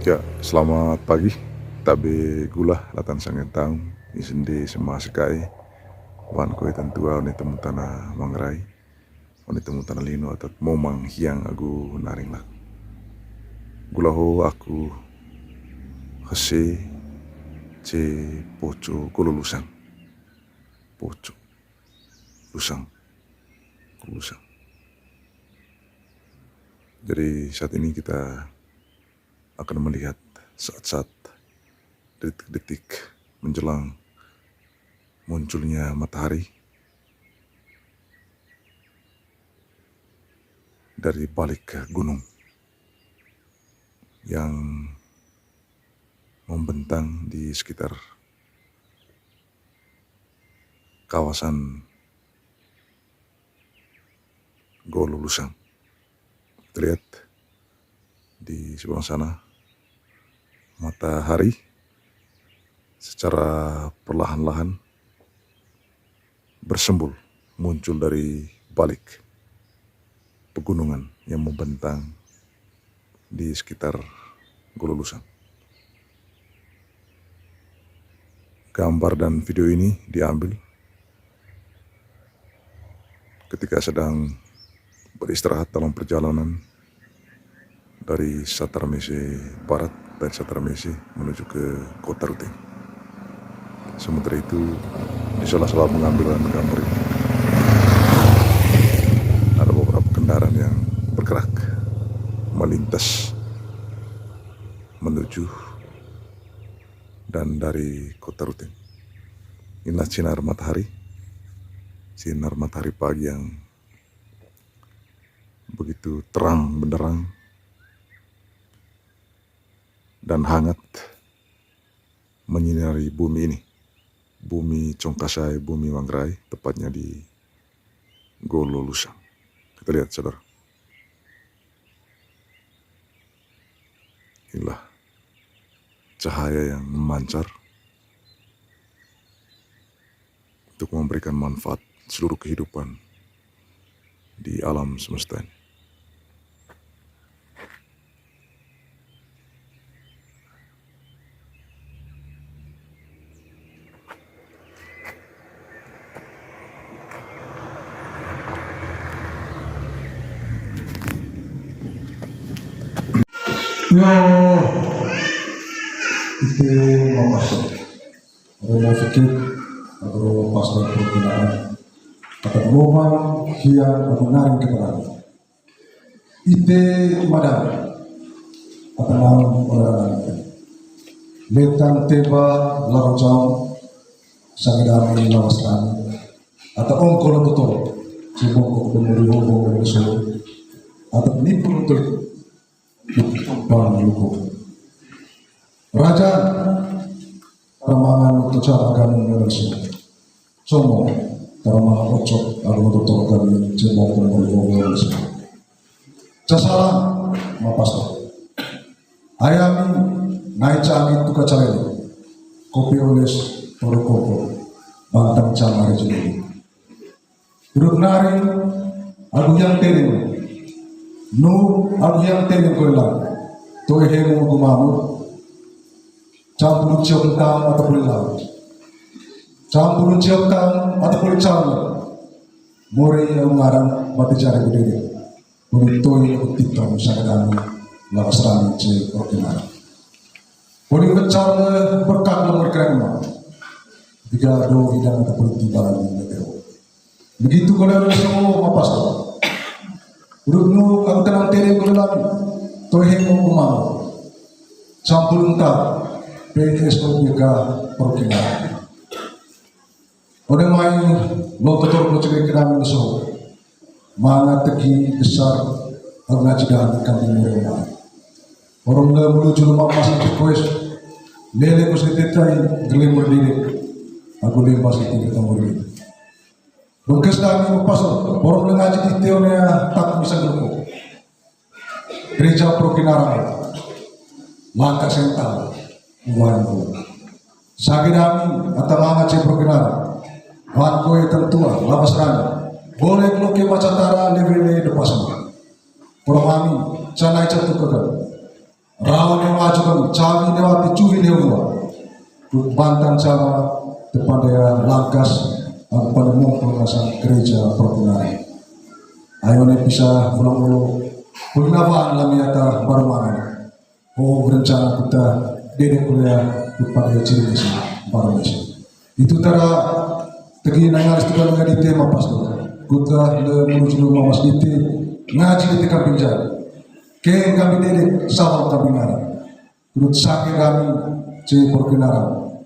Ya, selamat pagi. Tabe gula latan sangentang isende semasikai wan koe tantua oni temu tanah mangrai oni temu tanah lino atau momang hiang agu naring lah. Gula ho aku hese ce poco kololusan poco lusang lusang. Jadi saat ini kita akan melihat saat-saat detik-detik menjelang munculnya matahari dari balik gunung yang membentang di sekitar kawasan Golo Lusang. Terlihat di sebelah sana matahari secara perlahan-lahan bersembul muncul dari balik pegunungan yang membentang di sekitar Golo Lusang. Gambar dan video ini diambil ketika sedang beristirahat dalam perjalanan dari Satarmese Barat dan Satarmese menuju ke Kota Ruteng. Sementara itu, di salah pengambilan gambar ini ada beberapa kendaraan yang bergerak melintas menuju dan dari Kota Ruteng. Inilah sinar matahari sinar matahari pagi yang begitu terang benderang dan hangat menyinari bumi ini, bumi Congkasai, bumi Manggarai, tepatnya di Golo Lusang. Kita lihat, saudara. Inilah cahaya yang memancar untuk memberikan manfaat seluruh kehidupan di alam semesta ini. Itu memasuk ada fikir atau pasal pergunaan atau gelombang yang mengenai keterangan itu madan atau orang letang teba larjau sangadami lawasan atau ongkol betul sibuk bermuru besul atau nipu untuk bang luku raja Ramangan untuk cara kami Indonesia semua Ramangan ocok aku untuk kami cemok dan Indonesia casaran mapasta ayami naik cami tuka careli kopi oles toro koko bantang camari jadi duduk nari aku yang tering nu aku yang tering koilang toh hemu gumamu campur cium tang atau pulang campur cium tang atau pulang campur more yang ngarang batu jari gede untuk itu sangat lawas rami cek ordinar boleh bercar berkat nomor keren tiga do hidang atau pulang tiba begitu kalau semua mapas urutmu aku tenang tere kulang toh hemu kumau campur entah PSOBK perkiraan. Orang main lo betul betul kira musuh. Mana tegi besar orang cidahan ikan di mereka. Orang le menuju rumah masih berkuis. Lele kus ditetai gelim berdiri. Aku le masih tidak tahu berdiri. Bengkes kami pasal. Orang le ngaji di teoria tak bisa berkuis. Gereja perkiraan. Langkah sentral. Uangku, sagirami atau manga cek perkenalan, wanku yang tertua, lapas rani, boleh bloke macatara lebih depan semua. Permami, canai catu kekan, rawan yang maju kami, cami lewati cuhi lewat, bantan sama depan dia langkas, aku pada mumpul ngasang gereja perkenalan. Ayo nih bisa pulang dulu, pengenapaan lamiata baru mana? Oh berencana kita dedek kuliah kepada ciri desa baru desa. Itu tara tegi nangar istiqlal ngaji tema pas tu. Kuta le menuju rumah masjid ngaji di kampung jalan. Ke kami dedek sawal kami ngara. Kurut sakit kami ciri perkenalan.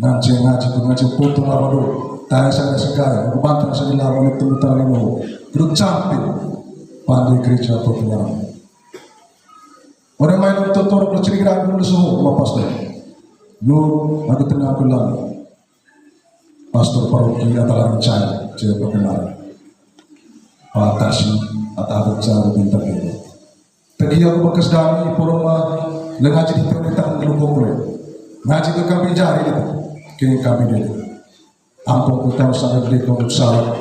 Nanti ngaji foto apa tu? Tanya saya segala. Bantu saya lawan itu mutar lemo. Kurut campur pandai gereja perkenalan. Orang main tutor bercerita dulu semua lepas tu. Lu aku tengah pulang. Pastor paroki atau rancang saya perkenalan. Pak Kasih atau cara minta itu. Tadi aku bekas dari poroma lengaji di tahun tahun dulu boleh. Ngaji ke kami jari itu. Kini kami dulu. Ampun kita usah beli salah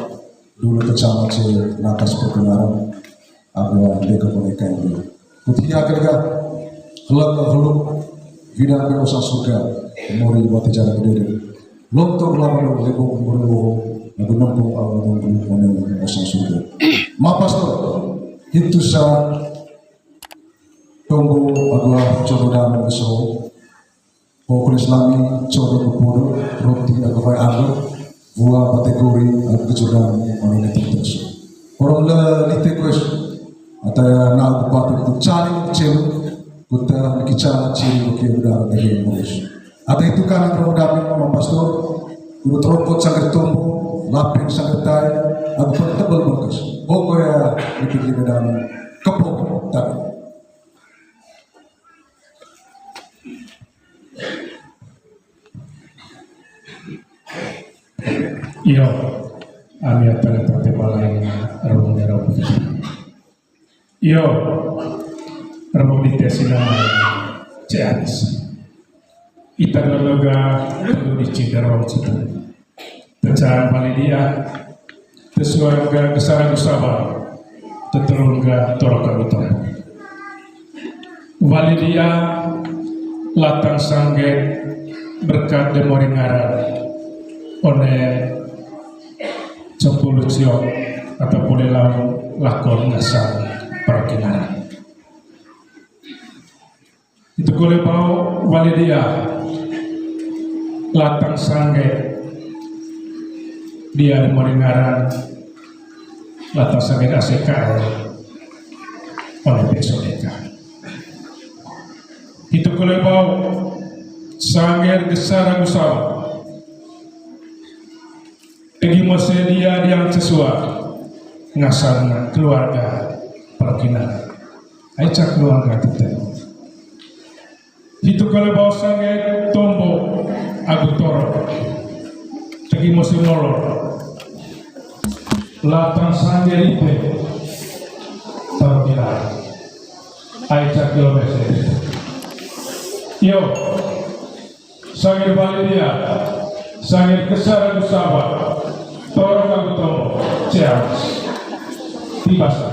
dulu bersama saya nakas perkenalan. Aku ada mereka ini. Ketika kerja kelak bidang berusaha surga mori buat jalan berdiri lontor lama lebih berloh lagu nampung awal nampung mana usaha surga mapas tu itu sa tunggu agak coba dalam besok pokok Islami coba kupur roti agak baik agak buah kategori agak kecuali mana itu terus orang le litek atau nak bupati itu cari kecil, kita bicara ciri bukti udara dari Indonesia. Atau itu kan kalau dapat mama pastor, udah teropot sangat tumbuh, lapin sangetai aku tebal bagus pokoknya dipilih medan kepok tadi. Iyo, ami akan pertemuan arung darah. Iyo, arung di tesina cianis. Ita nalaga perlu dicidar waktu itu. Pecahan panitia, sesuai dengan kesaran usaha, teterungga torokan itu. Validia latang sangge berkat demoringaran oleh 10 ciok atau boleh lakon ngasang perkinaran. Itu boleh bawa Walidia latang sangge dia merengaran latang sangge ACKR oleh besodeka. Itu boleh bawa sangge gesaran usaha bagi masa dia yang sesuai ngasang keluarga perkinaran. Aisyah keluarga kita. Itu kalau bawa sange tombo agu toro, bagi masa nolor. Latang sange itu perkinaran. Aisyah keluarga. Yo, sange balik dia, sange kesaran usaha. Toro kagutomo, ciamas, tibasa,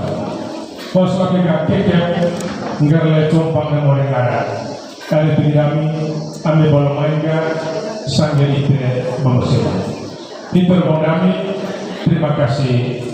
pos lagi kakek, nggak le tumpang dan orang ada. Kali ini kami boleh mainkan sanggir itu mengusir. Itu kami terima kasih.